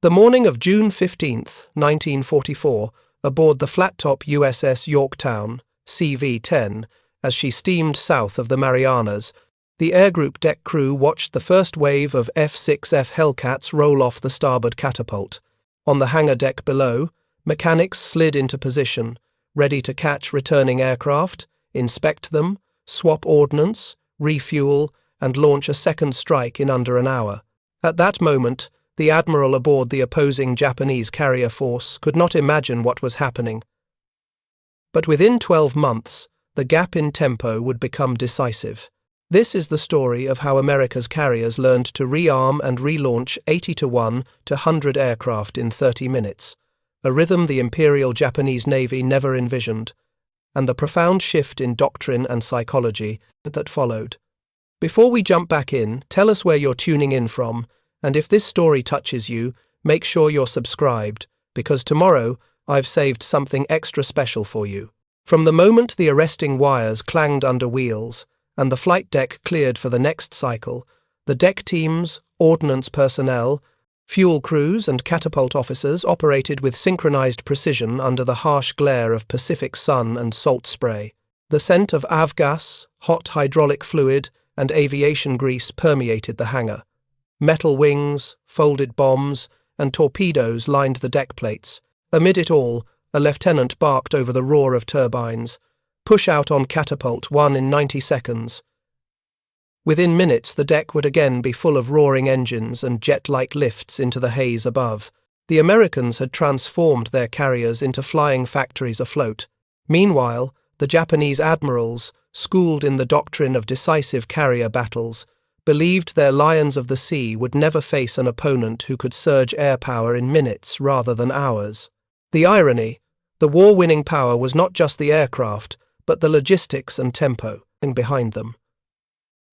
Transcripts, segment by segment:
The morning of June 15, 1944, aboard the flattop USS Yorktown, CV-10, as she steamed south of the Marianas, the air group deck crew watched the first wave of F6F Hellcats roll off the starboard catapult. On the hangar deck below, mechanics slid into position, ready to catch returning aircraft, inspect them, swap ordnance, refuel, and launch a second strike in under an hour. At that moment, the admiral aboard the opposing Japanese carrier force could not imagine what was happening. But within 12 months, the gap in tempo would become decisive. This is the story of how America's carriers learned to rearm and relaunch 80-1 to 100 aircraft in 30 minutes, a rhythm the Imperial Japanese Navy never envisioned, and the profound shift in doctrine and psychology that followed. Before we jump back in, tell us where you're tuning in from, and if this story touches you, make sure you're subscribed, because tomorrow I've saved something extra special for you. From the moment the arresting wires clanged under wheels and the flight deck cleared for the next cycle, the deck teams, ordnance personnel, fuel crews and catapult officers operated with synchronized precision under the harsh glare of Pacific sun and salt spray. The scent of avgas, hot hydraulic fluid, and aviation grease permeated the hangar. Metal wings, folded bombs, and torpedoes lined the deck plates. Amid it all, a lieutenant barked over the roar of turbines. Push out on catapult 1 in 90 seconds. Within minutes, the deck would again be full of roaring engines and jet-like lifts into the haze above. The Americans had transformed their carriers into flying factories afloat. Meanwhile, the Japanese admirals, schooled in the doctrine of decisive carrier battles, believed their lions of the sea would never face an opponent who could surge air power in minutes rather than hours. The irony, the war-winning power was not just the aircraft, but the logistics and tempo behind them.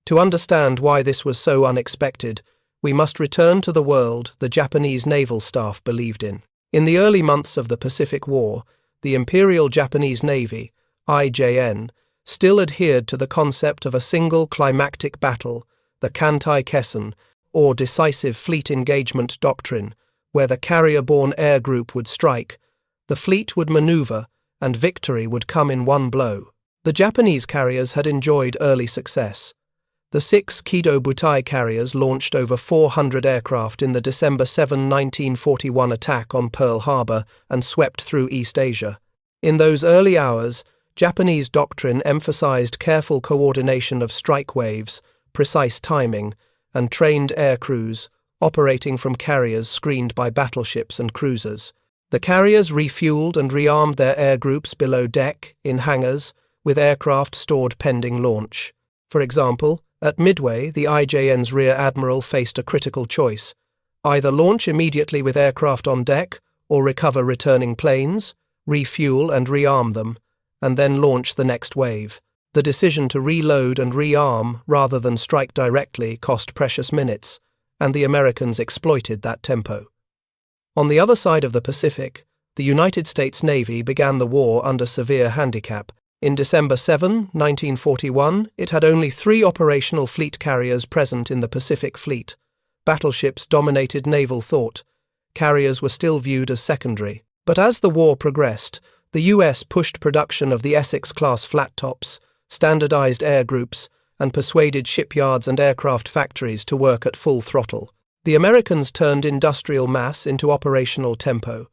To understand why this was so unexpected, we must return to the world the Japanese naval staff believed in. In the early months of the Pacific War, the Imperial Japanese Navy, IJN, still adhered to the concept of a single climactic battle, the Kantai-Kessen, or decisive fleet engagement doctrine, where the carrier-borne air group would strike, the fleet would maneuver, and victory would come in one blow. The Japanese carriers had enjoyed early success. The 6 Kido Butai carriers launched over 400 aircraft in the December 7, 1941 attack on Pearl Harbor and swept through East Asia. In those early hours, Japanese doctrine emphasized careful coordination of strike waves, precise timing, and trained air crews, operating from carriers screened by battleships and cruisers. The carriers refueled and rearmed their air groups below deck, in hangars, with aircraft stored pending launch. For example, at Midway, the IJN's rear admiral faced a critical choice: either launch immediately with aircraft on deck, or recover returning planes, refuel and rearm them, and then launch the next wave. The decision to reload and rearm rather than strike directly cost precious minutes, and the Americans exploited that tempo. On the other side of the Pacific, the United States Navy began the war under severe handicap. In December 7, 1941, it had only 3 operational fleet carriers present in the Pacific Fleet. Battleships dominated naval thought. Carriers were still viewed as secondary. But as the war progressed, the US pushed production of the Essex-class flat-tops, standardized air groups, and persuaded shipyards and aircraft factories to work at full throttle. The Americans turned industrial mass into operational tempo.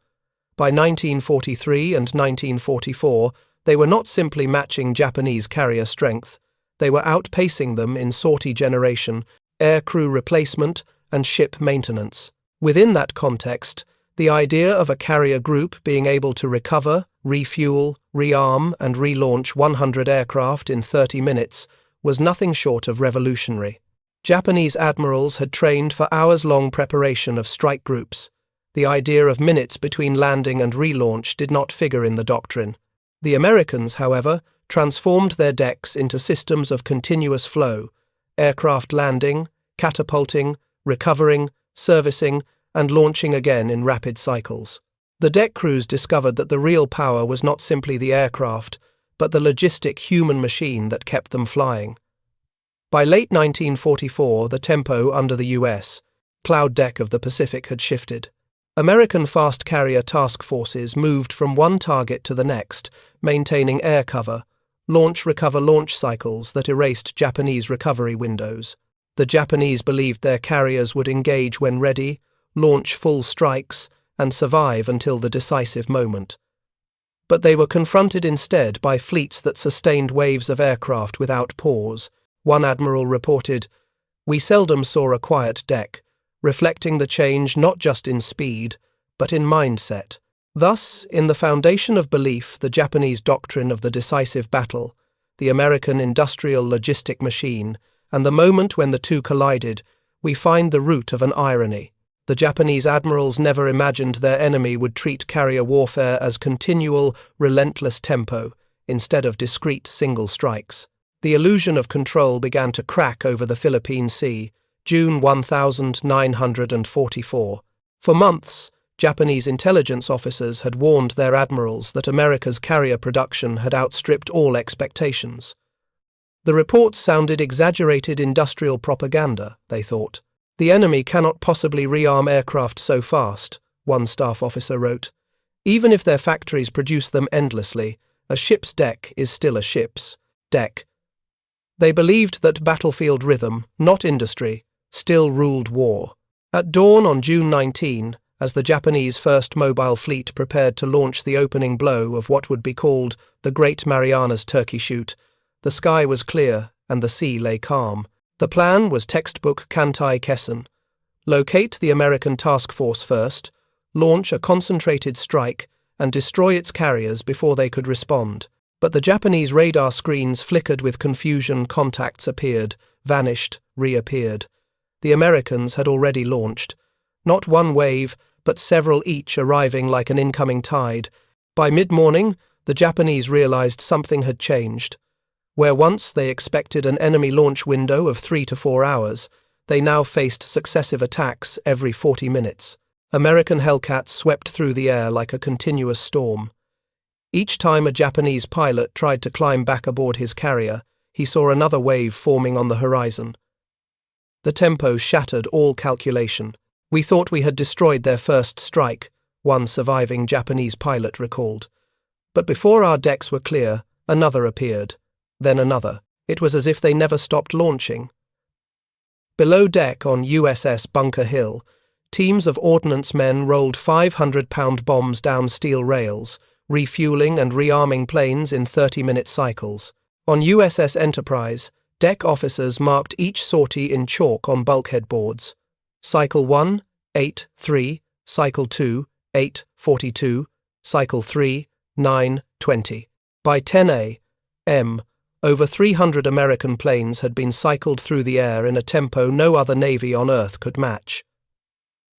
By 1943 and 1944, they were not simply matching Japanese carrier strength, they were outpacing them in sortie generation, air crew replacement, and ship maintenance. Within that context, the idea of a carrier group being able to recover, refuel, rearm, and relaunch 100 aircraft in 30 minutes was nothing short of revolutionary. Japanese admirals had trained for hours-long preparation of strike groups. The idea of minutes between landing and relaunch did not figure in the doctrine. The Americans, however, transformed their decks into systems of continuous flow, aircraft landing, catapulting, recovering, servicing, and launching again in rapid cycles. The deck crews discovered that the real power was not simply the aircraft, but the logistic human machine that kept them flying. By late 1944, the tempo under the US cloud deck of the Pacific had shifted. American fast carrier task forces moved from one target to the next, maintaining air cover, launch-recover-launch cycles that erased Japanese recovery windows. The Japanese believed their carriers would engage when ready, launch full strikes, and survive until the decisive moment. But they were confronted instead by fleets that sustained waves of aircraft without pause. One admiral reported, "We seldom saw a quiet deck, reflecting the change not just in speed, but in mindset." Thus, in the foundation of belief, the Japanese doctrine of the decisive battle, the American industrial logistic machine, and the moment when the two collided, we find the root of an irony. The Japanese admirals never imagined their enemy would treat carrier warfare as continual, relentless tempo, instead of discrete single strikes. The illusion of control began to crack over the Philippine Sea, June 1944. For months, Japanese intelligence officers had warned their admirals that America's carrier production had outstripped all expectations. The reports sounded exaggerated industrial propaganda, they thought. "The enemy cannot possibly rearm aircraft so fast," one staff officer wrote. "Even if their factories produce them endlessly, a ship's deck is still a ship's deck." They believed that battlefield rhythm, not industry, still ruled war. At dawn on June 19, as the Japanese First Mobile Fleet prepared to launch the opening blow of what would be called the Great Marianas Turkey Shoot, the sky was clear and the sea lay calm. The plan was textbook Kantai Kessen. Locate the American task force first, launch a concentrated strike, and destroy its carriers before they could respond. But the Japanese radar screens flickered with confusion, contacts appeared, vanished, reappeared. The Americans had already launched. Not one wave, but several each arriving like an incoming tide. By mid-morning, the Japanese realized something had changed. Where once they expected an enemy launch window of 3 to 4 hours, they now faced successive attacks every 40 minutes. American Hellcats swept through the air like a continuous storm. Each time a Japanese pilot tried to climb back aboard his carrier, he saw another wave forming on the horizon. The tempo shattered all calculation. "We thought we had destroyed their first strike," one surviving Japanese pilot recalled. But before our decks were clear, another appeared. Then another. It was as if they never stopped launching. Below deck on USS Bunker Hill, teams of ordnance men rolled 500-pound bombs down steel rails, refueling and rearming planes in 30-minute cycles. On USS Enterprise, deck officers marked each sortie in chalk on bulkhead boards. Cycle 1, 8:3, Cycle 2, 8:42, Cycle 3, 9:20. By 10 a.m., over 300 American planes had been cycled through the air in a tempo no other navy on Earth could match.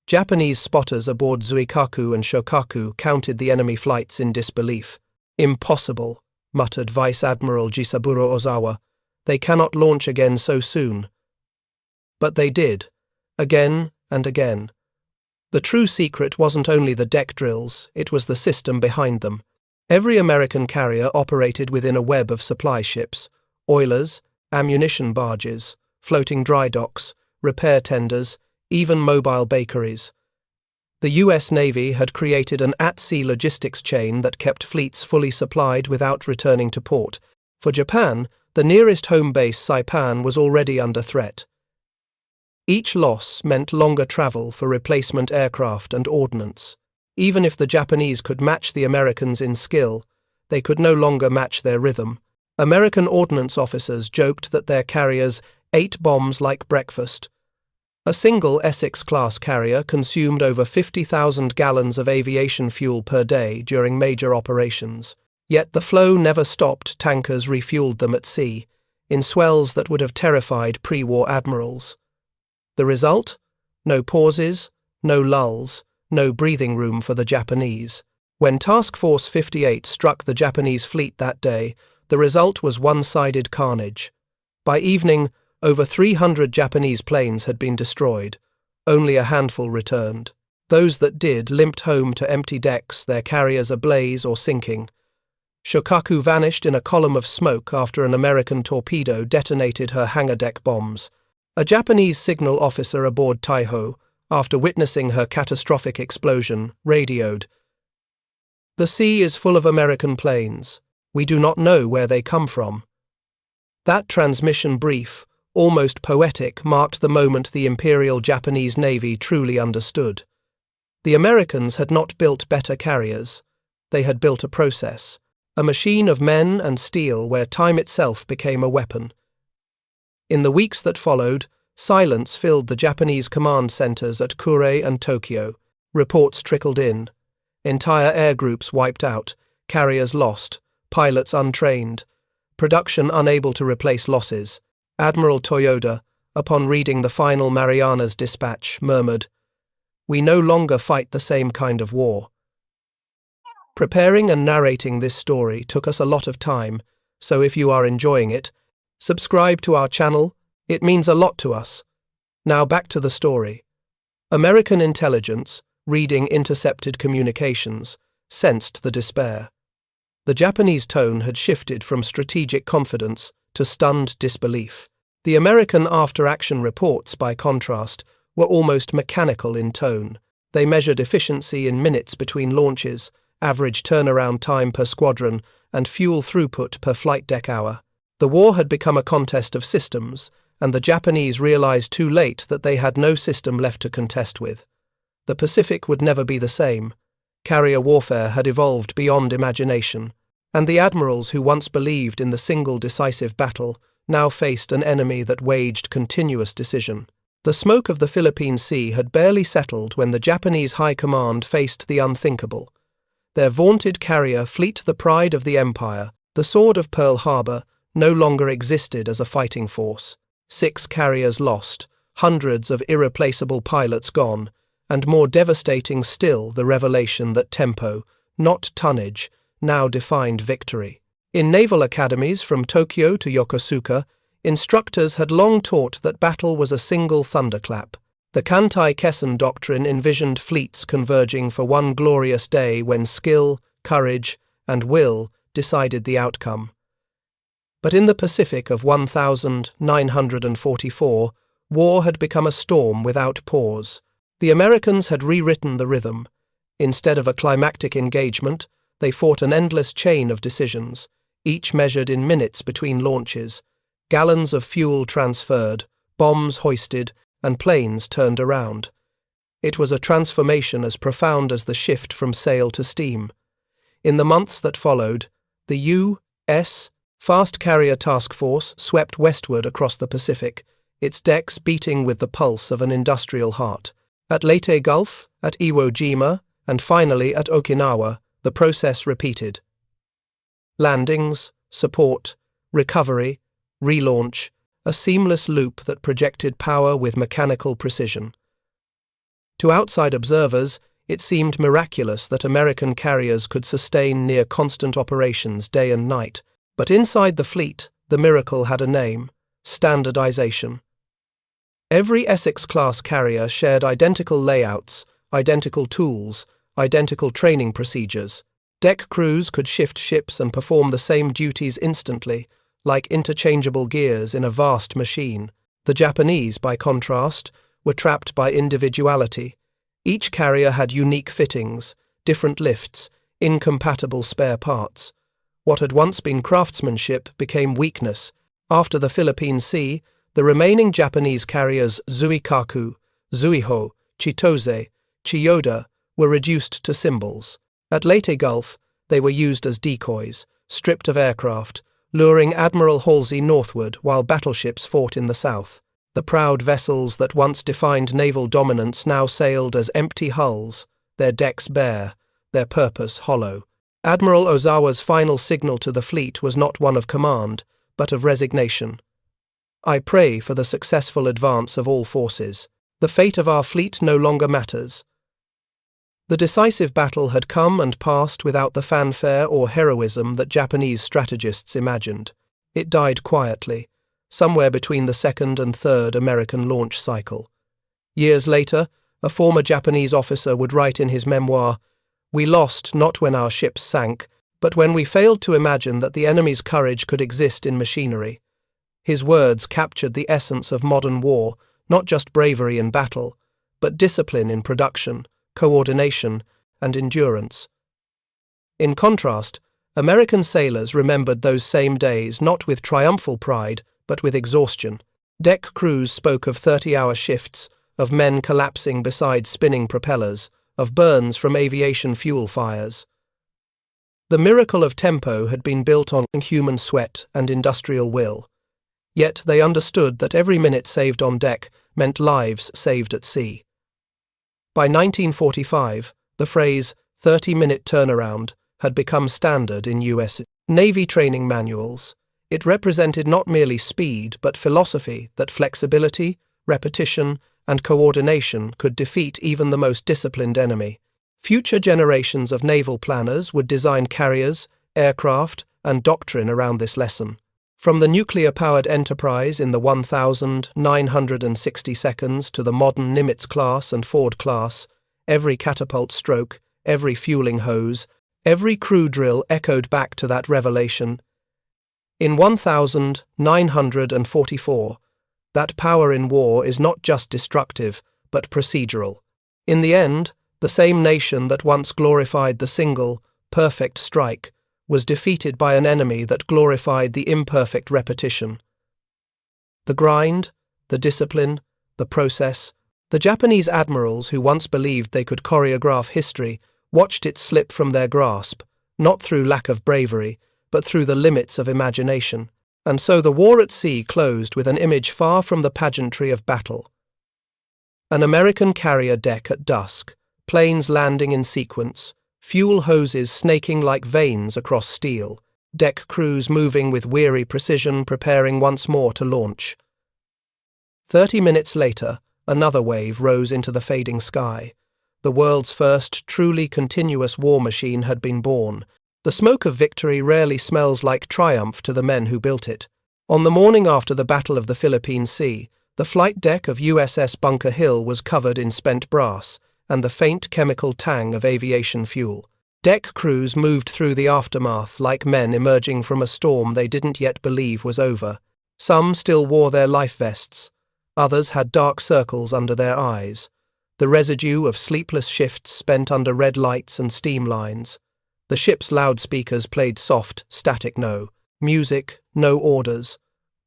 Japanese spotters aboard Zuikaku and Shokaku counted the enemy flights in disbelief. "Impossible," muttered Vice Admiral Jisaburo Ozawa. "They cannot launch again so soon." But they did, again and again. The true secret wasn't only the deck drills, it was the system behind them. Every American carrier operated within a web of supply ships, oilers, ammunition barges, floating dry docks, repair tenders, even mobile bakeries. The US Navy had created an at-sea logistics chain that kept fleets fully supplied without returning to port. For Japan, the nearest home base, Saipan, was already under threat. Each loss meant longer travel for replacement aircraft and ordnance. Even if the Japanese could match the Americans in skill, they could no longer match their rhythm. American ordnance officers joked that their carriers ate bombs like breakfast. A single Essex-class carrier consumed over 50,000 gallons of aviation fuel per day during major operations. Yet the flow never stopped. Tankers refueled them at sea, in swells that would have terrified pre-war admirals. The result? No pauses, no lulls, no breathing room for the Japanese. When Task Force 58 struck the Japanese fleet that day, the result was one-sided carnage. By evening, over 300 Japanese planes had been destroyed. Only a handful returned. Those that did limped home to empty decks, their carriers ablaze or sinking. Shokaku vanished in a column of smoke after an American torpedo detonated her hangar deck bombs. A Japanese signal officer aboard Taiho, after witnessing her catastrophic explosion, radioed, "The sea is full of American planes. We do not know where they come from." That transmission brief, almost poetic, marked the moment the Imperial Japanese Navy truly understood. The Americans had not built better carriers. They had built a process, a machine of men and steel where time itself became a weapon. In the weeks that followed, silence filled the Japanese command centers at Kure and Tokyo. Reports trickled in. Entire air groups wiped out, carriers lost, pilots untrained, production unable to replace losses. Admiral Toyoda, upon reading the final Marianas dispatch, murmured, "We no longer fight the same kind of war." Preparing and narrating this story took us a lot of time, so if you are enjoying it, subscribe to our channel. It means a lot to us. Now back to the story. American intelligence, reading intercepted communications, sensed the despair. The Japanese tone had shifted from strategic confidence to stunned disbelief. The American after-action reports, by contrast, were almost mechanical in tone. They measured efficiency in minutes between launches, average turnaround time per squadron, and fuel throughput per flight deck hour. The war had become a contest of systems, and the Japanese realized too late that they had no system left to contest with. The Pacific would never be the same. Carrier warfare had evolved beyond imagination, and the admirals who once believed in the single decisive battle now faced an enemy that waged continuous decision. The smoke of the Philippine Sea had barely settled when the Japanese High Command faced the unthinkable. Their vaunted carrier fleet, the pride of the empire, the sword of Pearl Harbor, no longer existed as a fighting force. 6 carriers lost, hundreds of irreplaceable pilots gone, and more devastating still the revelation that tempo, not tonnage, now defined victory. In naval academies from Tokyo to Yokosuka, instructors had long taught that battle was a single thunderclap. The Kantai-Kessen doctrine envisioned fleets converging for one glorious day when skill, courage, and will decided the outcome. But in the Pacific of 1944, war had become a storm without pause. The Americans had rewritten the rhythm. Instead of a climactic engagement, they fought an endless chain of decisions, each measured in minutes between launches, gallons of fuel transferred, bombs hoisted, and planes turned around. It was a transformation as profound as the shift from sail to steam. In the months that followed, the U.S. Fast Carrier Task Force swept westward across the Pacific, its decks beating with the pulse of an industrial heart. At Leyte Gulf, at Iwo Jima, and finally at Okinawa, the process repeated. Landings, support, recovery, relaunch, a seamless loop that projected power with mechanical precision. To outside observers, it seemed miraculous that American carriers could sustain near constant operations day and night, but inside the fleet, the miracle had a name: standardization. Every Essex-class carrier shared identical layouts, identical tools, identical training procedures. Deck crews could shift ships and perform the same duties instantly, like interchangeable gears in a vast machine. The Japanese, by contrast, were trapped by individuality. Each carrier had unique fittings, different lifts, incompatible spare parts. What had once been craftsmanship became weakness. After the Philippine Sea, the remaining Japanese carriers Zuikaku, Zuiho, Chitose, Chiyoda were reduced to symbols. At Leyte Gulf, they were used as decoys, stripped of aircraft, luring Admiral Halsey northward while battleships fought in the south. The proud vessels that once defined naval dominance now sailed as empty hulls, their decks bare, their purpose hollow. Admiral Ozawa's final signal to the fleet was not one of command, but of resignation. "I pray for the successful advance of all forces. The fate of our fleet no longer matters." The decisive battle had come and passed without the fanfare or heroism that Japanese strategists imagined. It died quietly, somewhere between the second and third American launch cycle. Years later, a former Japanese officer would write in his memoir, "We lost not when our ships sank, but when we failed to imagine that the enemy's courage could exist in machinery." His words captured the essence of modern war, not just bravery in battle, but discipline in production, coordination, and endurance. In contrast, American sailors remembered those same days not with triumphal pride, but with exhaustion. Deck crews spoke of 30-hour shifts, of men collapsing beside spinning propellers, of burns from aviation fuel fires. The miracle of tempo had been built on human sweat and industrial will. Yet they understood that every minute saved on deck meant lives saved at sea. By 1945, the phrase 30-minute turnaround had become standard in U.S. Navy training manuals. It represented not merely speed but philosophy that flexibility, repetition, and coordination could defeat even the most disciplined enemy. Future generations of naval planners would design carriers, aircraft, and doctrine around this lesson. From the nuclear-powered Enterprise in the 1,960 seconds to the modern Nimitz class and Ford class, every catapult stroke, every fueling hose, every crew drill echoed back to that revelation. In 1944, that power in war is not just destructive, but procedural. In the end, the same nation that once glorified the single, perfect strike was defeated by an enemy that glorified the imperfect repetition. The grind, the discipline, the process. The Japanese admirals who once believed they could choreograph history watched it slip from their grasp, not through lack of bravery, but through the limits of imagination. And so the war at sea closed with an image far from the pageantry of battle. An American carrier deck at dusk, planes landing in sequence, fuel hoses snaking like veins across steel, deck crews moving with weary precision preparing once more to launch. 30 minutes later, another wave rose into the fading sky. The world's first truly continuous war machine had been born. The smoke of victory rarely smells like triumph to the men who built it. On the morning after the Battle of the Philippine Sea, the flight deck of USS Bunker Hill was covered in spent brass and the faint chemical tang of aviation fuel. Deck crews moved through the aftermath like men emerging from a storm they didn't yet believe was over. Some still wore their life vests. Others had dark circles under their eyes, the residue of sleepless shifts spent under red lights and steam lines. The ship's loudspeakers played soft, static music, no orders.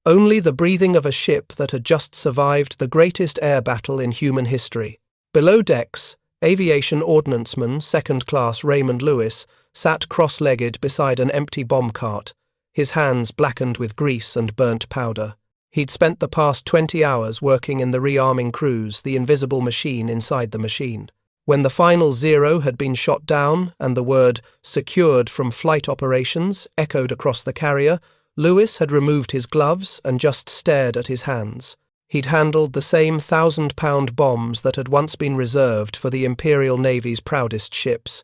Only the breathing of a ship that had just survived the greatest air battle in human history. Below decks, aviation ordnanceman second-class Raymond Lewis sat cross-legged beside an empty bomb cart, his hands blackened with grease and burnt powder. He'd spent the past 20 hours working in the rearming crews, the invisible machine inside the machine. When the final zero had been shot down and the word "secured from flight operations" echoed across the carrier, Lewis had removed his gloves and just stared at his hands. He'd handled the same 1,000-pound bombs that had once been reserved for the Imperial Navy's proudest ships.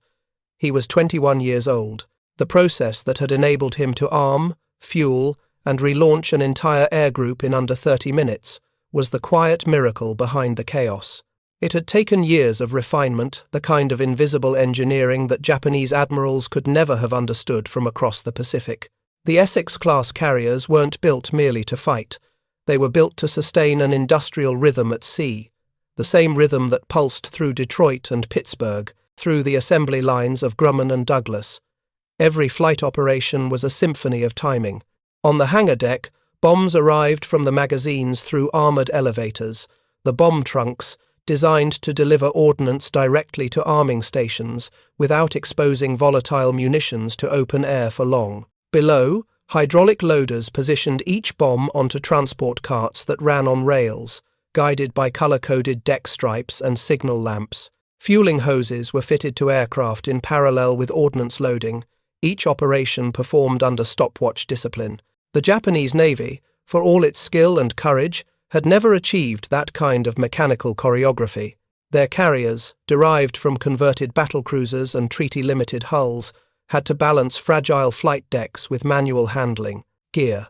He was 21 years old. The process that had enabled him to arm, fuel, and relaunch an entire air group in under 30 minutes was the quiet miracle behind the chaos. It had taken years of refinement, the kind of invisible engineering that Japanese admirals could never have understood from across the Pacific. The Essex-class carriers weren't built merely to fight. They were built to sustain an industrial rhythm at sea, the same rhythm that pulsed through Detroit and Pittsburgh, through the assembly lines of Grumman and Douglas. Every flight operation was a symphony of timing. On the hangar deck, bombs arrived from the magazines through armoured elevators, the bomb trunks, designed to deliver ordnance directly to arming stations without exposing volatile munitions to open air for long. Below, hydraulic loaders positioned each bomb onto transport carts that ran on rails, guided by colour-coded deck stripes and signal lamps. Fueling hoses were fitted to aircraft in parallel with ordnance loading, each operation performed under stopwatch discipline. The Japanese Navy, for all its skill and courage, had never achieved that kind of mechanical choreography. Their carriers, derived from converted battlecruisers and treaty-limited hulls, had to balance fragile flight decks with manual handling, gear.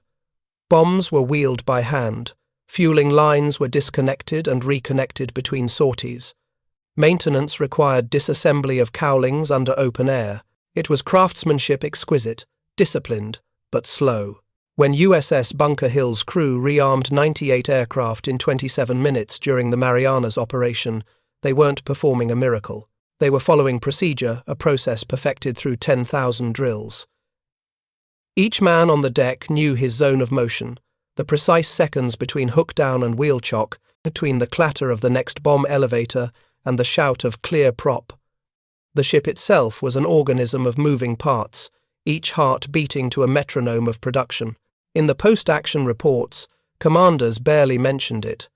Bombs were wheeled by hand, fueling lines were disconnected and reconnected between sorties. Maintenance required disassembly of cowlings under open air. It was craftsmanship exquisite, disciplined, but slow. When USS Bunker Hill's crew rearmed 98 aircraft in 27 minutes during the Marianas operation, they weren't performing a miracle. They were following procedure, a process perfected through 10,000 drills. Each man on the deck knew his zone of motion, the precise seconds between hook down and wheel chock, between the clatter of the next bomb elevator and the shout of clear prop. The ship itself was an organism of moving parts, each heart beating to a metronome of production. In the post-action reports, commanders barely mentioned it.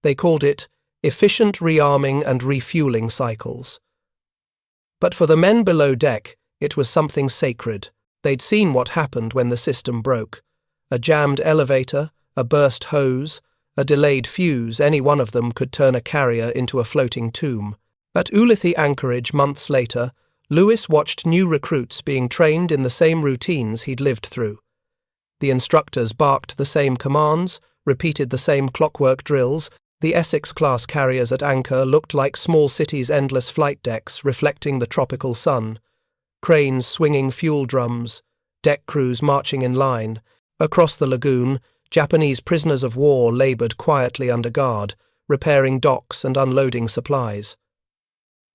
They called it efficient rearming and refueling cycles. But for the men below deck, it was something sacred. They'd seen what happened when the system broke. A jammed elevator, a burst hose, a delayed fuse, any one of them could turn a carrier into a floating tomb. At Ulithi anchorage months later, Lewis watched new recruits being trained in the same routines he'd lived through. The instructors barked the same commands, repeated the same clockwork drills. The Essex-class carriers at anchor looked like small cities' endless flight decks reflecting the tropical sun. Cranes swinging fuel drums, deck crews marching in line. Across the lagoon, Japanese prisoners of war laboured quietly under guard, repairing docks and unloading supplies.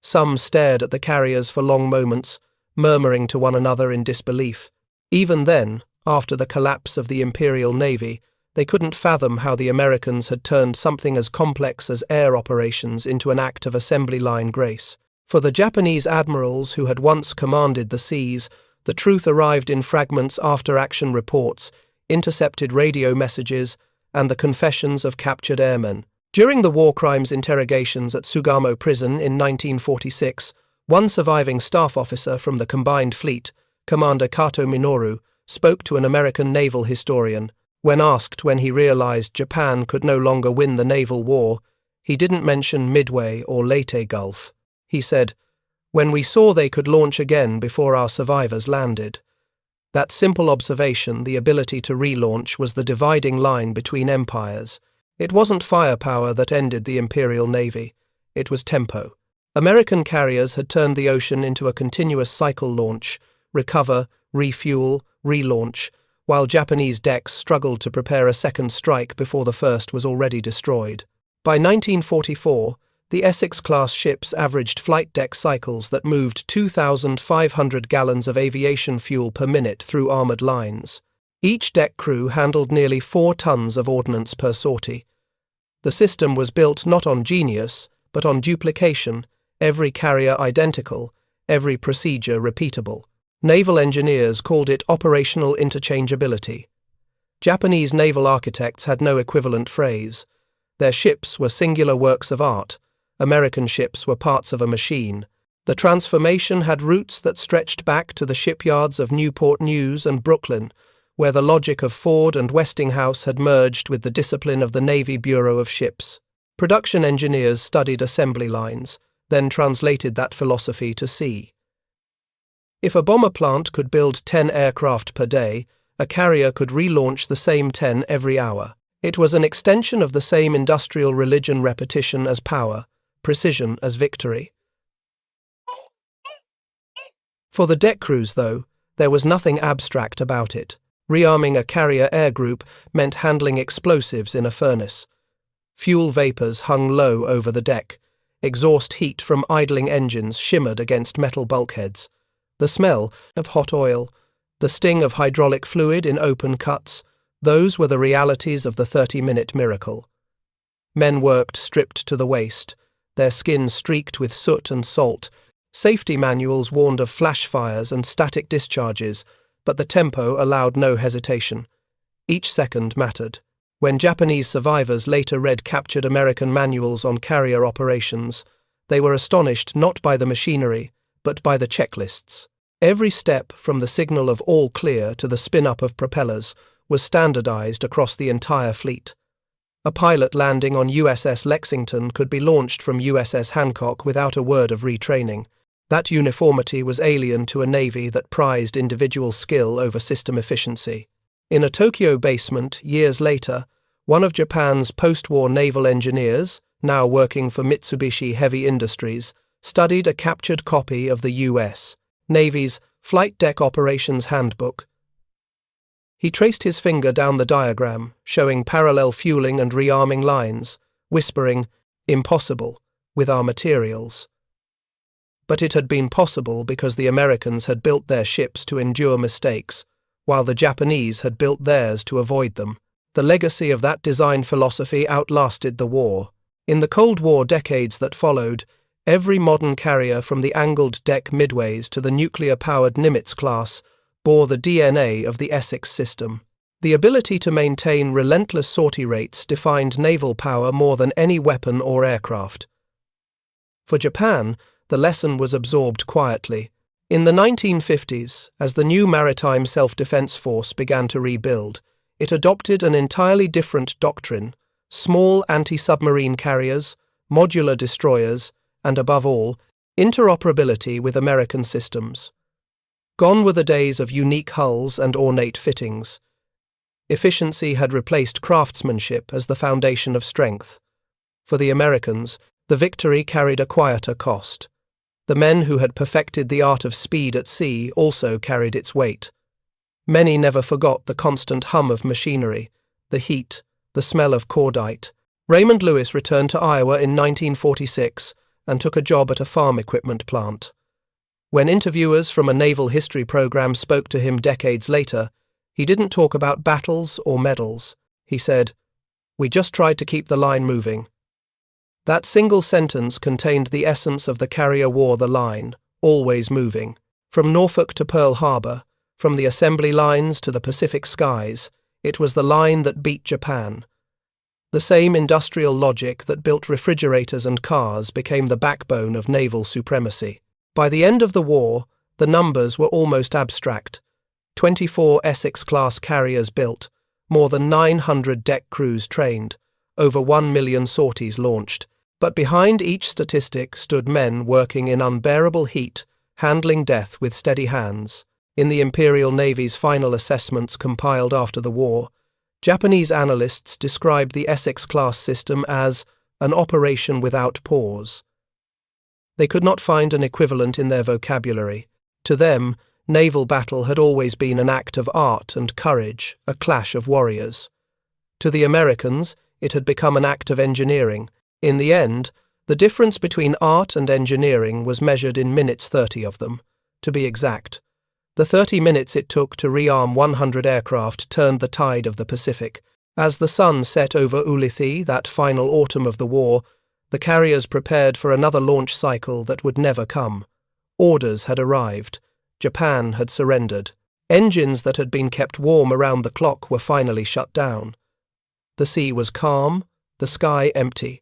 Some stared at the carriers for long moments, murmuring to one another in disbelief. Even then, after the collapse of the Imperial Navy, they couldn't fathom how the Americans had turned something as complex as air operations into an act of assembly line grace. For the Japanese admirals who had once commanded the seas, the truth arrived in fragments after-action reports, intercepted radio messages, and the confessions of captured airmen. During the war crimes interrogations at Sugamo Prison in 1946, one surviving staff officer from the combined fleet, Commander Kato Minoru, spoke to an American naval historian. When asked when he realized Japan could no longer win the naval war, he didn't mention Midway or Leyte Gulf. He said, "When we saw they could launch again before our survivors landed." That simple observation, the ability to relaunch, was the dividing line between empires. It wasn't firepower that ended the Imperial Navy. It was tempo. American carriers had turned the ocean into a continuous cycle: launch, recover, refuel, relaunch, while Japanese decks struggled to prepare a second strike before the first was already destroyed. By 1944, the Essex-class ships averaged flight deck cycles that moved 2,500 gallons of aviation fuel per minute through armoured lines. Each deck crew handled nearly 4 tons of ordnance per sortie. The system was built not on genius, but on duplication, every carrier identical, every procedure repeatable. Naval engineers called it operational interchangeability. Japanese naval architects had no equivalent phrase. Their ships were singular works of art. American ships were parts of a machine. The transformation had roots that stretched back to the shipyards of Newport News and Brooklyn, where the logic of Ford and Westinghouse had merged with the discipline of the Navy Bureau of Ships. Production engineers studied assembly lines, then translated that philosophy to sea. If a bomber plant could build 10 aircraft per day, a carrier could relaunch the same 10 every hour. It was an extension of the same industrial religion: repetition as power, precision as victory. For the deck crews, though, there was nothing abstract about it. Rearming a carrier air group meant handling explosives in a furnace. Fuel vapors hung low over the deck. Exhaust heat from idling engines shimmered against metal bulkheads. The smell of hot oil, the sting of hydraulic fluid in open cuts, those were the realities of the 30-minute miracle. Men worked stripped to the waist, their skin streaked with soot and salt. Safety manuals warned of flash fires and static discharges, but the tempo allowed no hesitation. Each second mattered. When Japanese survivors later read captured American manuals on carrier operations, they were astonished not by the machinery, but by the checklists. Every step, from the signal of all clear to the spin-up of propellers, was standardized across the entire fleet. A pilot landing on USS Lexington could be launched from USS Hancock without a word of retraining. That uniformity was alien to a navy that prized individual skill over system efficiency. In a Tokyo basement, years later, one of Japan's post-war naval engineers, now working for Mitsubishi Heavy Industries, studied a captured copy of the U.S. Navy's Flight Deck Operations Handbook. He traced his finger down the diagram, showing parallel fueling and rearming lines, whispering, "Impossible," with our materials. But it had been possible because the Americans had built their ships to endure mistakes, while the Japanese had built theirs to avoid them. The legacy of that design philosophy outlasted the war. In the Cold War decades that followed, every modern carrier from the angled deck midways to the nuclear-powered Nimitz class bore the DNA of the Essex system. The ability to maintain relentless sortie rates defined naval power more than any weapon or aircraft. For Japan, the lesson was absorbed quietly. In the 1950s, as the new maritime self-defense force began to rebuild, it adopted an entirely different doctrine: small anti-submarine carriers, modular destroyers, and above all, interoperability with American systems. Gone were the days of unique hulls and ornate fittings. Efficiency had replaced craftsmanship as the foundation of strength. For the Americans, the victory carried a quieter cost. The men who had perfected the art of speed at sea also carried its weight. Many never forgot the constant hum of machinery, the heat, the smell of cordite. Raymond Lewis returned to Iowa in 1946 and took a job at a farm equipment plant. When interviewers from a naval history program spoke to him decades later, he didn't talk about battles or medals. He said, "We just tried to keep the line moving." That single sentence contained the essence of the carrier wore the line, always moving. From Norfolk to Pearl Harbor, from the assembly lines to the Pacific skies, it was the line that beat Japan. The same industrial logic that built refrigerators and cars became the backbone of naval supremacy. By the end of the war, the numbers were almost abstract. 24 Essex-class carriers built, more than 900 deck crews trained, over 1 million sorties launched. But behind each statistic stood men working in unbearable heat, handling death with steady hands. In the Imperial Navy's final assessments compiled after the war, Japanese analysts described the Essex-class system as an operation without pause. They could not find an equivalent in their vocabulary. To them, naval battle had always been an act of art and courage, a clash of warriors. To the Americans, it had become an act of engineering. In the end, the difference between art and engineering was measured in minutes 30 of them. To be exact, the 30 minutes it took to rearm 100 aircraft turned the tide of the Pacific. As the sun set over Ulithi that final autumn of the war, the carriers prepared for another launch cycle that would never come. Orders had arrived. Japan had surrendered. Engines that had been kept warm around the clock were finally shut down. The sea was calm, the sky empty.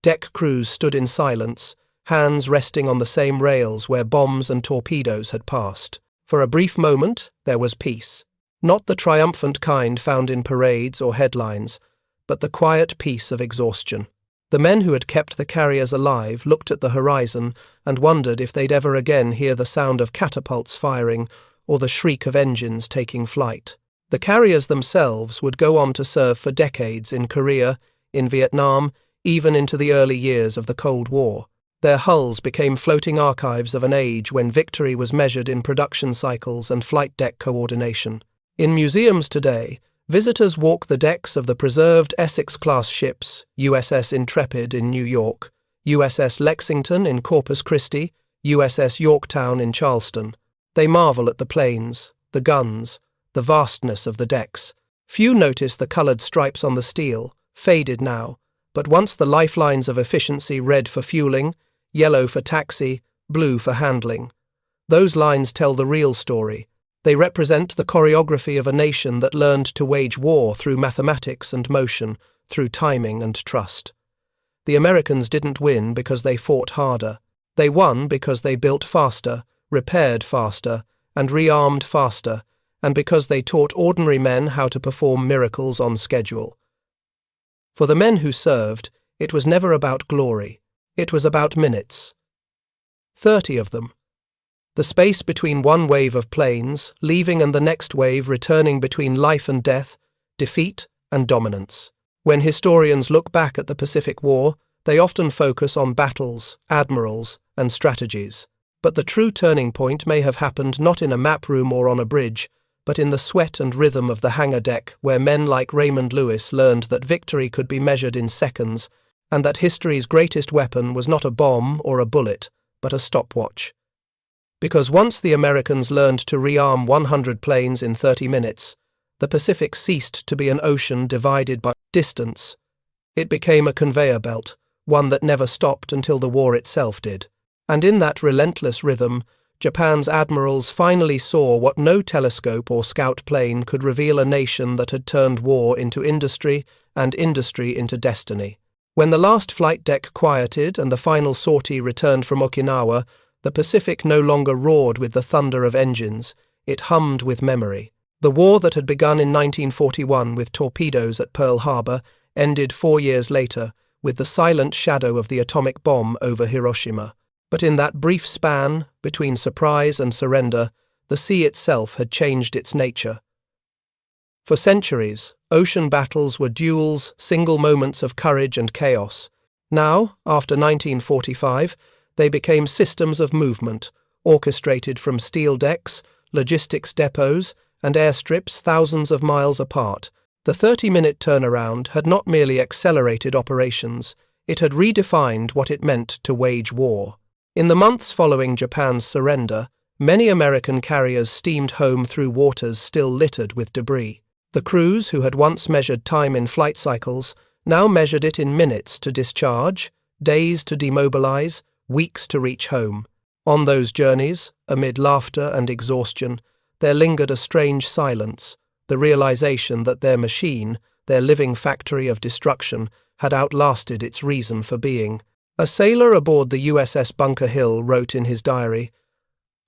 Deck crews stood in silence, hands resting on the same rails where bombs and torpedoes had passed. For a brief moment, there was peace. Not the triumphant kind found in parades or headlines, but the quiet peace of exhaustion. The men who had kept the carriers alive looked at the horizon and wondered if they'd ever again hear the sound of catapults firing or the shriek of engines taking flight. The carriers themselves would go on to serve for decades in Korea, in Vietnam, even into the early years of the Cold War. Their hulls became floating archives of an age when victory was measured in production cycles and flight deck coordination. In museums today, visitors walk the decks of the preserved Essex-class ships, USS Intrepid in New York, USS Lexington in Corpus Christi, USS Yorktown in Charleston. They marvel at the planes, the guns, the vastness of the decks. Few notice the coloured stripes on the steel, faded now, but once the lifelines of efficiency red for fueling, yellow for taxi, blue for handling. Those lines tell the real story. They represent the choreography of a nation that learned to wage war through mathematics and motion, through timing and trust. The Americans didn't win because they fought harder. They won because they built faster, repaired faster, and rearmed faster, and because they taught ordinary men how to perform miracles on schedule. For the men who served, it was never about glory. It was about minutes. 30 of them. The space between one wave of planes, leaving, and the next wave returning between life and death, defeat and dominance. When historians look back at the Pacific War, they often focus on battles, admirals, and strategies. But the true turning point may have happened not in a map room or on a bridge, but in the sweat and rhythm of the hangar deck, where men like Raymond Lewis learned that victory could be measured in seconds and that history's greatest weapon was not a bomb or a bullet, but a stopwatch. Because once the Americans learned to rearm 100 planes in 30 minutes, the Pacific ceased to be an ocean divided by distance. It became a conveyor belt, one that never stopped until the war itself did. And in that relentless rhythm, Japan's admirals finally saw what no telescope or scout plane could reveal: a nation that had turned war into industry and industry into destiny. When the last flight deck quieted and the final sortie returned from Okinawa, the Pacific no longer roared with the thunder of engines, it hummed with memory. The war that had begun in 1941 with torpedoes at Pearl Harbor ended 4 years later with the silent shadow of the atomic bomb over Hiroshima. But in that brief span, between surprise and surrender, the sea itself had changed its nature. For centuries, ocean battles were duels, single moments of courage and chaos. Now, after 1945, they became systems of movement, orchestrated from steel decks, logistics depots, and airstrips thousands of miles apart. The 30-minute turnaround had not merely accelerated operations, it had redefined what it meant to wage war. In the months following Japan's surrender, many American carriers steamed home through waters still littered with debris. The crews who had once measured time in flight cycles now measured it in minutes to discharge, days to demobilize, weeks to reach home. On those journeys, amid laughter and exhaustion, there lingered a strange silence, the realization that their machine, their living factory of destruction, had outlasted its reason for being. A sailor aboard the USS Bunker Hill wrote in his diary,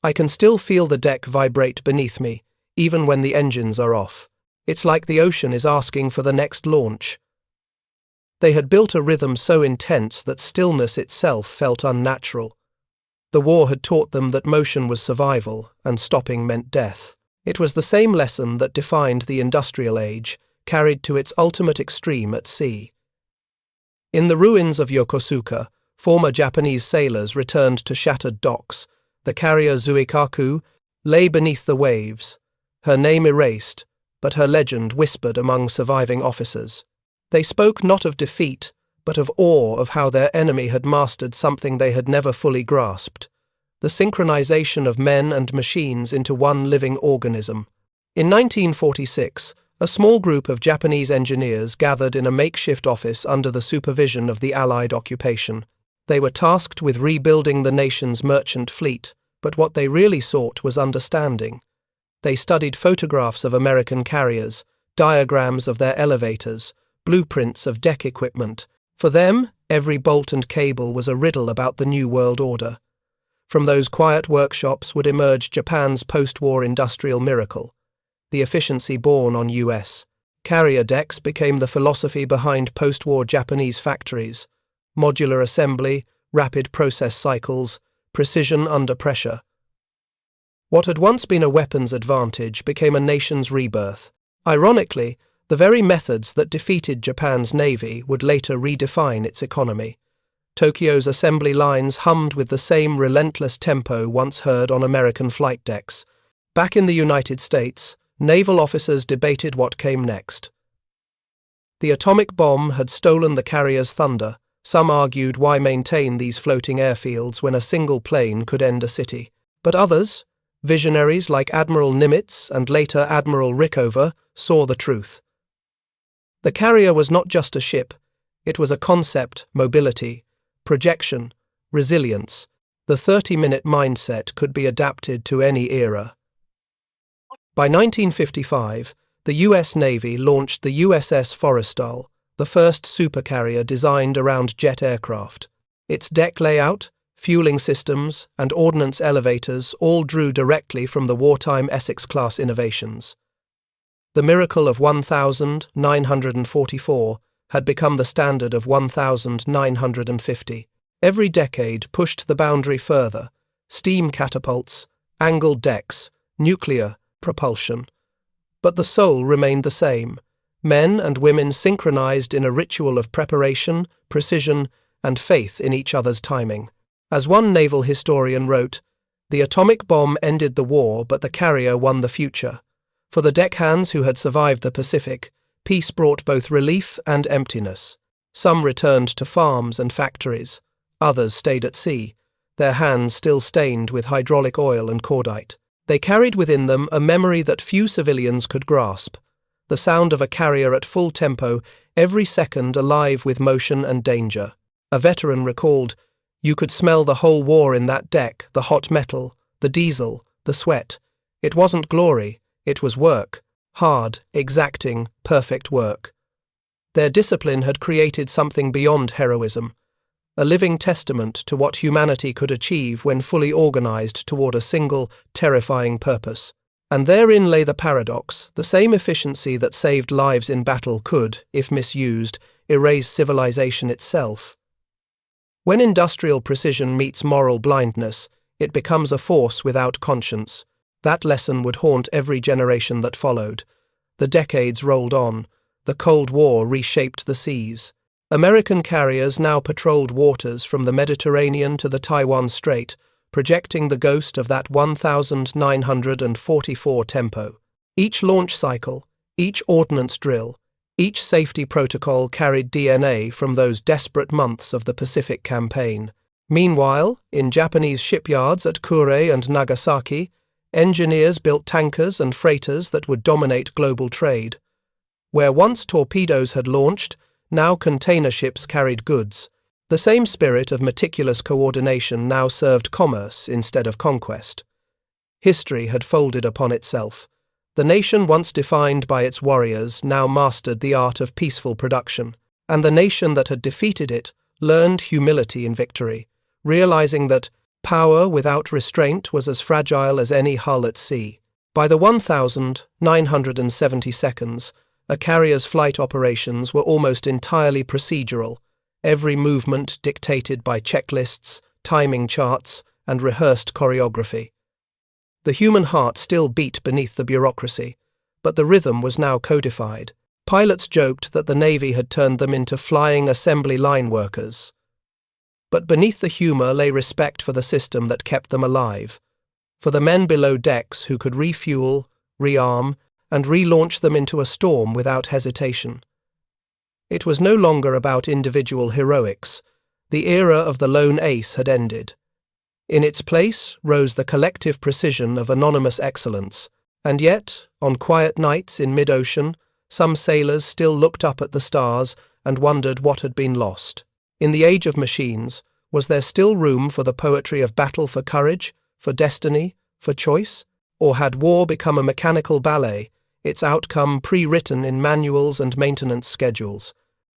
"I can still feel the deck vibrate beneath me, even when the engines are off. It's like the ocean is asking for the next launch." They had built a rhythm so intense that stillness itself felt unnatural. The war had taught them that motion was survival, and stopping meant death. It was the same lesson that defined the industrial age, carried to its ultimate extreme at sea. In the ruins of Yokosuka, former Japanese sailors returned to shattered docks. The carrier Zuikaku lay beneath the waves, her name erased, but her legend whispered among surviving officers. They spoke not of defeat, but of awe of how their enemy had mastered something they had never fully grasped: the synchronization of men and machines into one living organism. In 1946, a small group of Japanese engineers gathered in a makeshift office under the supervision of the Allied occupation. They were tasked with rebuilding the nation's merchant fleet, but what they really sought was understanding. They studied photographs of American carriers, diagrams of their elevators, blueprints of deck equipment. For them, every bolt and cable was a riddle about the New World Order. From those quiet workshops would emerge Japan's post-war industrial miracle. The efficiency born on U.S. carrier decks became the philosophy behind post-war Japanese factories: modular assembly, rapid process cycles, precision under pressure. What had once been a weapons advantage became a nation's rebirth. Ironically, the very methods that defeated Japan's navy would later redefine its economy. Tokyo's assembly lines hummed with the same relentless tempo once heard on American flight decks. Back in the United States, naval officers debated what came next. The atomic bomb had stolen the carrier's thunder. Some argued, why maintain these floating airfields when a single plane could end a city? But others, visionaries like Admiral Nimitz and later Admiral Rickover, saw the truth. The carrier was not just a ship, it was a concept: mobility, projection, resilience. The 30-minute mindset could be adapted to any era. By 1955, the U.S. Navy launched the USS Forrestal, the first supercarrier designed around jet aircraft. Its deck layout, fueling systems, and ordnance elevators all drew directly from the wartime Essex-class innovations. The miracle of 1944 had become the standard of 1950. Every decade pushed the boundary further: steam catapults, angled decks, nuclear propulsion. But the soul remained the same: men and women synchronized in a ritual of preparation, precision, and faith in each other's timing. As one naval historian wrote, "The atomic bomb ended the war, but the carrier won the future." For the deckhands who had survived the Pacific, peace brought both relief and emptiness. Some returned to farms and factories. Others stayed at sea, their hands still stained with hydraulic oil and cordite. They carried within them a memory that few civilians could grasp, the sound of a carrier at full tempo, every second alive with motion and danger. A veteran recalled, "You could smell the whole war in that deck, the hot metal, the diesel, the sweat. It wasn't glory, it was work. Hard, exacting, perfect work." Their discipline had created something beyond heroism, a living testament to what humanity could achieve when fully organized toward a single, terrifying purpose. And therein lay the paradox: the same efficiency that saved lives in battle could, if misused, erase civilization itself. When industrial precision meets moral blindness, it becomes a force without conscience. That lesson would haunt every generation that followed. The decades rolled on. The Cold War reshaped the seas. American carriers now patrolled waters from the Mediterranean to the Taiwan Strait, projecting the ghost of that 1944 tempo. Each launch cycle, each ordnance drill, each safety protocol carried DNA from those desperate months of the Pacific Campaign. Meanwhile, in Japanese shipyards at Kure and Nagasaki, engineers built tankers and freighters that would dominate global trade. Where once torpedoes had launched, now container ships carried goods. The same spirit of meticulous coordination now served commerce instead of conquest. History had folded upon itself. The nation once defined by its warriors now mastered the art of peaceful production, and the nation that had defeated it learned humility in victory, realizing that power without restraint was as fragile as any hull at sea. By the 1970s, a carrier's flight operations were almost entirely procedural, every movement dictated by checklists, timing charts, and rehearsed choreography. The human heart still beat beneath the bureaucracy, but the rhythm was now codified. Pilots joked that the Navy had turned them into flying assembly line workers. But beneath the humor lay respect for the system that kept them alive, for the men below decks who could refuel, rearm, and relaunch them into a storm without hesitation. It was no longer about individual heroics. The era of the lone ace had ended. In its place rose the collective precision of anonymous excellence, and yet, on quiet nights in mid-ocean, some sailors still looked up at the stars and wondered what had been lost. In the age of machines, was there still room for the poetry of battle for courage, for destiny, for choice? Or had war become a mechanical ballet, its outcome pre-written in manuals and maintenance schedules?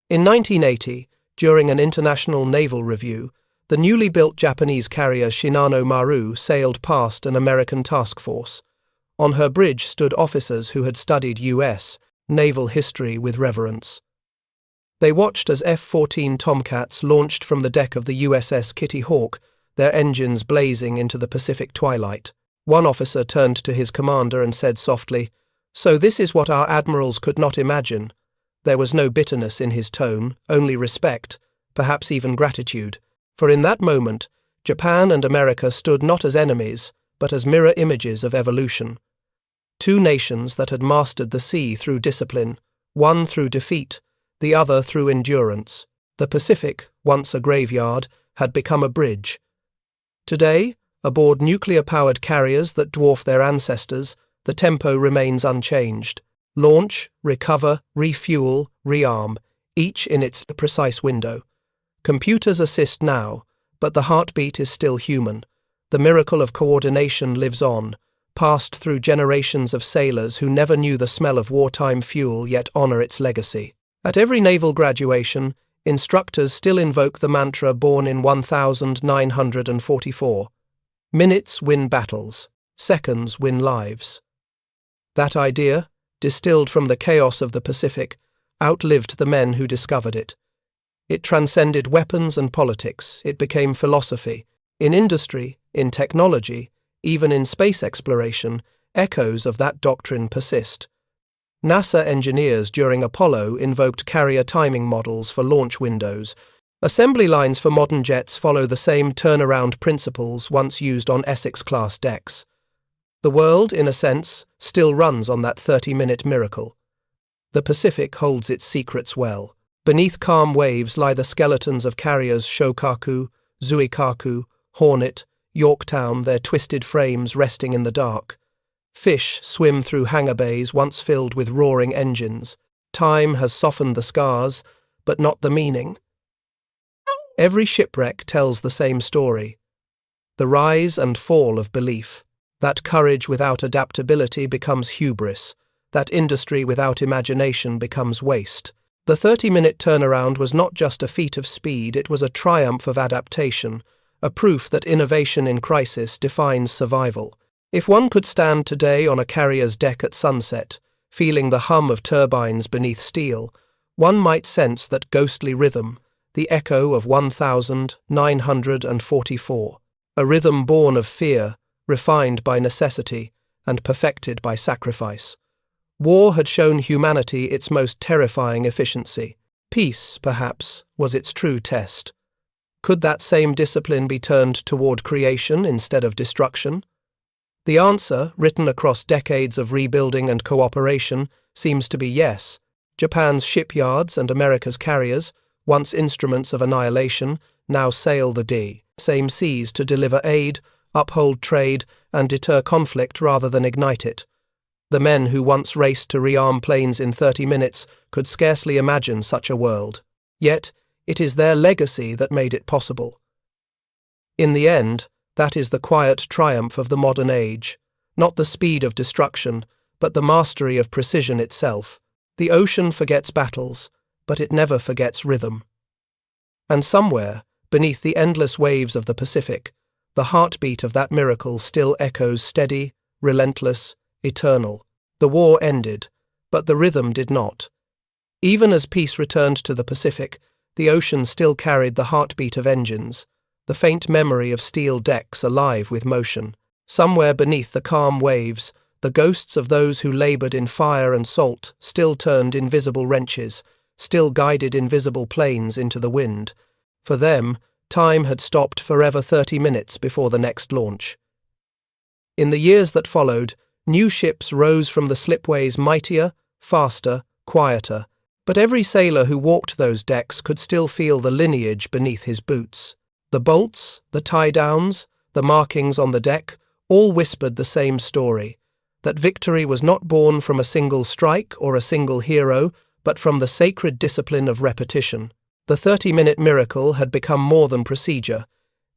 In 1980, during an international naval review, the newly built Japanese carrier Shinano Maru sailed past an American task force. On her bridge stood officers who had studied U.S. naval history with reverence. They watched as F-14 Tomcats launched from the deck of the USS Kitty Hawk, their engines blazing into the Pacific twilight. One officer turned to his commander and said softly, "So this is what our admirals could not imagine." There was no bitterness in his tone, only respect, perhaps even gratitude, for in that moment, Japan and America stood not as enemies, but as mirror images of evolution. Two nations that had mastered the sea through discipline, one through defeat, the other through endurance. The Pacific, once a graveyard, had become a bridge. Today, aboard nuclear-powered carriers that dwarf their ancestors, the tempo remains unchanged. Launch, recover, refuel, rearm, each in its precise window. Computers assist now, but the heartbeat is still human. The miracle of coordination lives on, passed through generations of sailors who never knew the smell of wartime fuel yet honor its legacy. At every naval graduation, instructors still invoke the mantra born in 1944. Minutes win battles, seconds win lives. That idea, distilled from the chaos of the Pacific, outlived the men who discovered it. It transcended weapons and politics. It became philosophy. In industry, in technology, even in space exploration, echoes of that doctrine persist. NASA engineers during Apollo invoked carrier timing models for launch windows. Assembly lines for modern jets follow the same turnaround principles once used on Essex-class decks. The world, in a sense, still runs on that 30-minute miracle. The Pacific holds its secrets well. Beneath calm waves lie the skeletons of carriers Shokaku, Zuikaku, Hornet, Yorktown, their twisted frames resting in the dark. Fish swim through hangar bays once filled with roaring engines. Time has softened the scars, but not the meaning. Every shipwreck tells the same story. The rise and fall of belief. That courage without adaptability becomes hubris. That industry without imagination becomes waste. The 30-minute turnaround was not just a feat of speed, it was a triumph of adaptation, a proof that innovation in crisis defines survival. If one could stand today on a carrier's deck at sunset, feeling the hum of turbines beneath steel, one might sense that ghostly rhythm, the echo of 1944, a rhythm born of fear, refined by necessity, and perfected by sacrifice. War had shown humanity its most terrifying efficiency. Peace, perhaps, was its true test. Could that same discipline be turned toward creation instead of destruction? The answer, written across decades of rebuilding and cooperation, seems to be yes. Japan's shipyards and America's carriers, once instruments of annihilation, now sail the same seas to deliver aid, uphold trade, and deter conflict rather than ignite it. The men who once raced to rearm planes in 30 minutes could scarcely imagine such a world. Yet, it is their legacy that made it possible. In the end, that is the quiet triumph of the modern age, not the speed of destruction, but the mastery of precision itself. The ocean forgets battles, but it never forgets rhythm. And somewhere, beneath the endless waves of the Pacific, the heartbeat of that miracle still echoes steady, relentless, eternal. The war ended, but the rhythm did not. Even as peace returned to the Pacific, the ocean still carried the heartbeat of engines, the faint memory of steel decks alive with motion. Somewhere beneath the calm waves, the ghosts of those who labored in fire and salt still turned invisible wrenches, still guided invisible planes into the wind. For them, time had stopped forever 30 minutes before the next launch. In the years that followed, new ships rose from the slipways mightier, faster, quieter, but every sailor who walked those decks could still feel the lineage beneath his boots. The bolts, the tie-downs, the markings on the deck, all whispered the same story, that victory was not born from a single strike or a single hero, but from the sacred discipline of repetition. The 30-minute miracle had become more than procedure.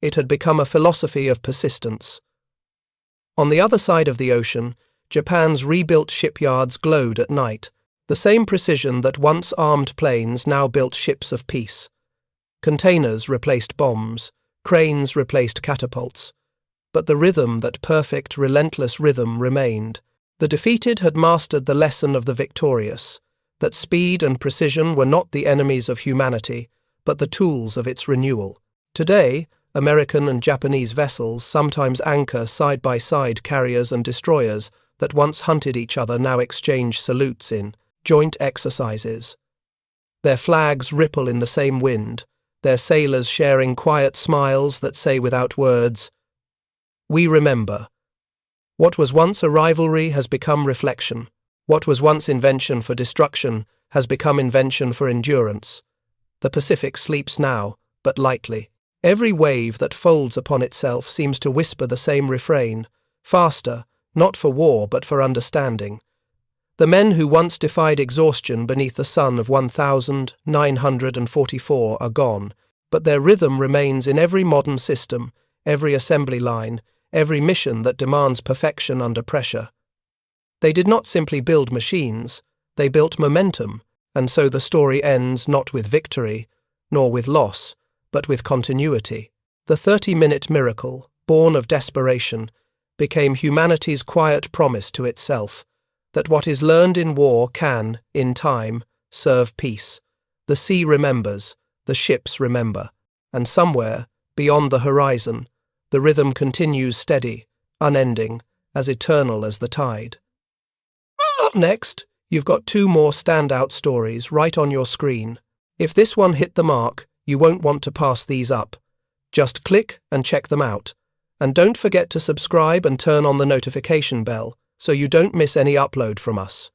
It had become a philosophy of persistence. On the other side of the ocean, Japan's rebuilt shipyards glowed at night, the same precision that once armed planes now built ships of peace. Containers replaced bombs, cranes replaced catapults, but the rhythm, that perfect, relentless rhythm, remained. The defeated had mastered the lesson of the victorious, that speed and precision were not the enemies of humanity, but the tools of its renewal. Today, American and Japanese vessels sometimes anchor side by side carriers and destroyers that once hunted each other now exchange salutes in joint exercises. Their flags ripple in the same wind, their sailors sharing quiet smiles that say without words, "We remember." What was once a rivalry has become reflection. What was once invention for destruction has become invention for endurance. The Pacific sleeps now, but lightly. Every wave that folds upon itself seems to whisper the same refrain, faster, not for war but for understanding. The men who once defied exhaustion beneath the sun of 1944 are gone, but their rhythm remains in every modern system, every assembly line, every mission that demands perfection under pressure. They did not simply build machines, they built momentum, and so the story ends not with victory, nor with loss, but with continuity. The 30-minute miracle, born of desperation, became humanity's quiet promise to itself, that what is learned in war can, in time, serve peace. The sea remembers, the ships remember, and somewhere, beyond the horizon, the rhythm continues steady, unending, as eternal as the tide. Up next, you've got 2 more standout stories right on your screen. If this one hit the mark, you won't want to pass these up. Just click and check them out. And don't forget to subscribe and turn on the notification bell so you don't miss any upload from us.